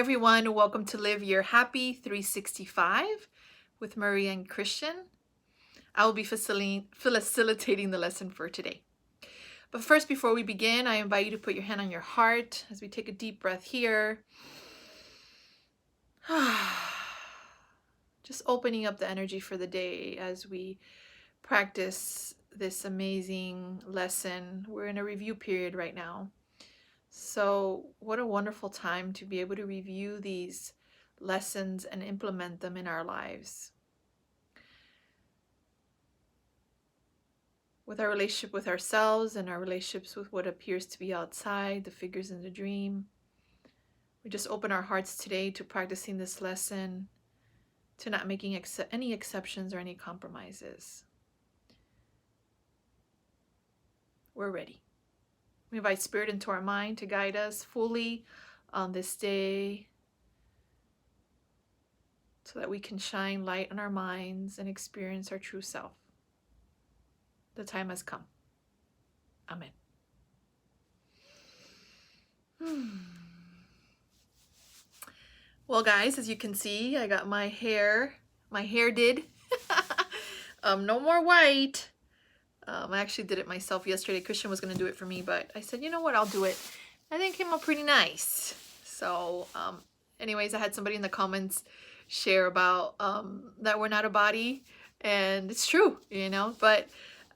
everyone. Welcome to Live Your Happy 365 with Maria and Christian. I will be facilitating the lesson for today. But first, before we begin, I invite you to put your hand on your heart as we take a deep breath here. Just opening up the energy for the day as we practice this amazing lesson. We're in a review period right now. So what a wonderful time to be able to review these lessons and implement them in our lives. With our relationship with ourselves and our relationships with what appears to be outside, the figures in the dream. We just open our hearts today to practicing this lesson, to not making any exceptions or any compromises. We're ready. We invite Spirit into our mind to guide us fully on this day so that we can shine light on our minds and experience our true self. The time has come. Amen. Well, guys, as you can see, I got my hair did. No more white. I actually did it myself yesterday. Christian was going to do it for me, but I said, you know what, I'll do it. I think it came out pretty nice. So anyways, I had somebody in the comments share about that we're not a body, and it's true, but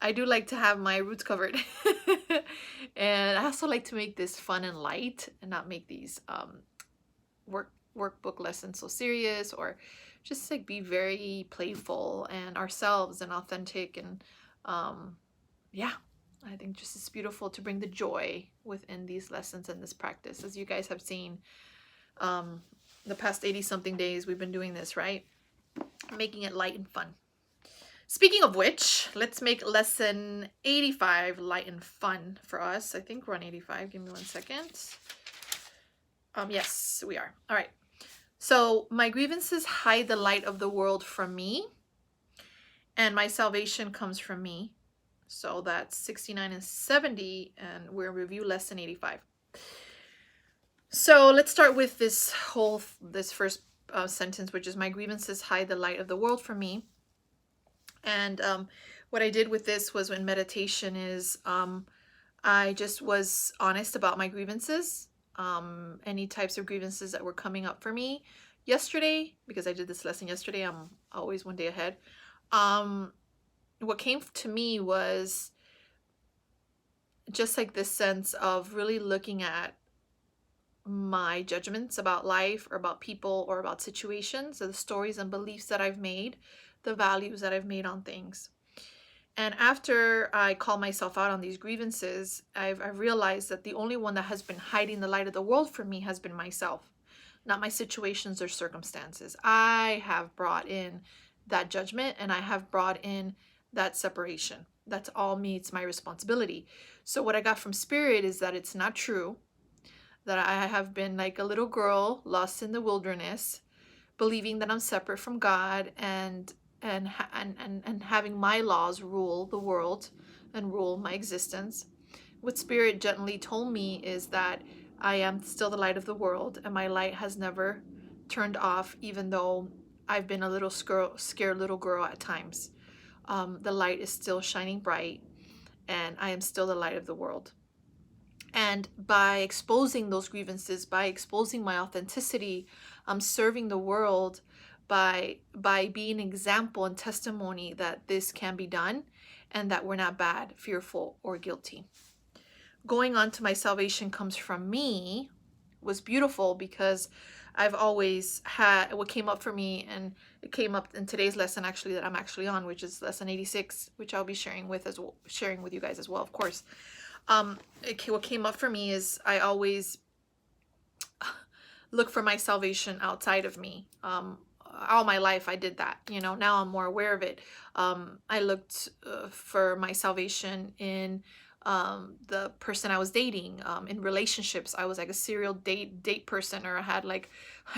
I do like to have my roots covered. And I also like to make this fun and light and not make these workbook lessons so serious, or just like be very playful and ourselves and authentic. And yeah, I think just it's beautiful to bring the joy within these lessons and this practice. As you guys have seen, the past 80-something days we've been doing this, right? Making it light and fun. Speaking of which, let's make lesson 85 light and fun for us. I think we're on 85. Give me 1 second. Yes, we are. All right. So my grievances hide the light of the world from me, and my salvation comes from me. So that's 69 and 70, and we're in review lesson 85. So let's start with this first sentence, which is my grievances hide the light of the world from me. And what I did with this was, in meditation, is I just was honest about my grievances, any types of grievances that were coming up for me yesterday, because I did this lesson yesterday. I'm always one day ahead. What came to me was just like this sense of really looking at my judgments about life or about people or about situations, or the stories and beliefs that I've made, the values that I've made on things. And after I call myself out on these grievances, I've realized that the only one that has been hiding the light of the world from me has been myself, not my situations or circumstances. I have brought in that judgment, and I have brought in that separation. That's all me. It's my responsibility. So what I got from Spirit is that it's not true, that I have been like a little girl lost in the wilderness, believing that I'm separate from God, and having my laws rule the world and rule my existence. What Spirit gently told me is that I am still the light of the world, and my light has never turned off, even though I've been a little scared little girl at times. The light is still shining bright, and I am still the light of the world. And by exposing those grievances, by exposing my authenticity, I'm serving the world by being an example and testimony that this can be done, and that we're not bad, fearful, or guilty. Going on to my salvation comes from me was beautiful, because I've always had what came up for me, and it came up in today's lesson actually that I'm actually on, which is lesson 86, which I'll be sharing with you guys as well, of course. What came up for me is I always look for my salvation outside of me. All my life I did that. Now I'm more aware of it. I looked for my salvation in the person I was dating, in relationships. I was like a serial date person, or I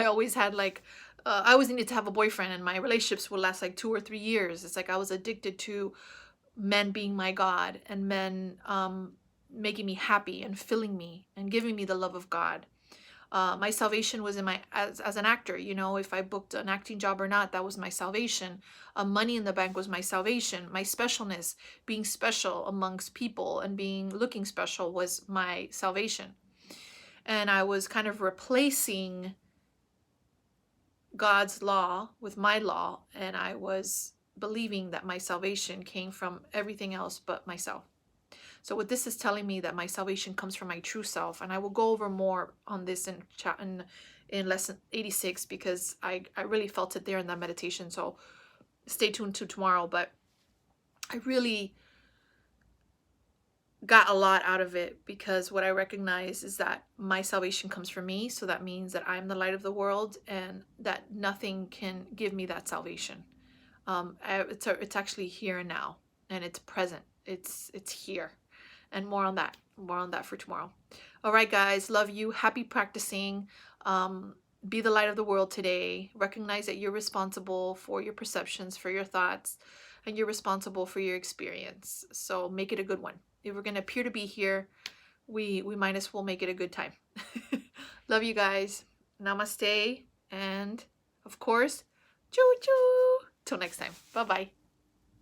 always needed to have a boyfriend, and my relationships would last like 2 or 3 years. It's like I was addicted to men being my God, and men making me happy and filling me and giving me the love of God. My salvation was in my as an actor. You know, if I booked an acting job or not, that was my salvation. Money in the bank was my salvation. My specialness, being special amongst people and being looking special, was my salvation. And I was kind of replacing God's law with my law, and I was believing that my salvation came from everything else but myself. So what this is telling me, that my salvation comes from my true self, and I will go over more on this in lesson 86, because I really felt it there in that meditation. So stay tuned to tomorrow. But I really got a lot out of it, because what I recognize is that my salvation comes from me. So that means that I'm the light of the world, and that nothing can give me that salvation. It's actually here and now, and it's present. It's here. And more on that for tomorrow. All right, guys, love you. Happy practicing. Be the light of the world today. Recognize that you're responsible for your perceptions, for your thoughts, and you're responsible for your experience. So make it a good one. If we're going to appear to be here, we might as well make it a good time. Love you guys. Namaste. And of course, choo choo. Till next time. Bye-bye.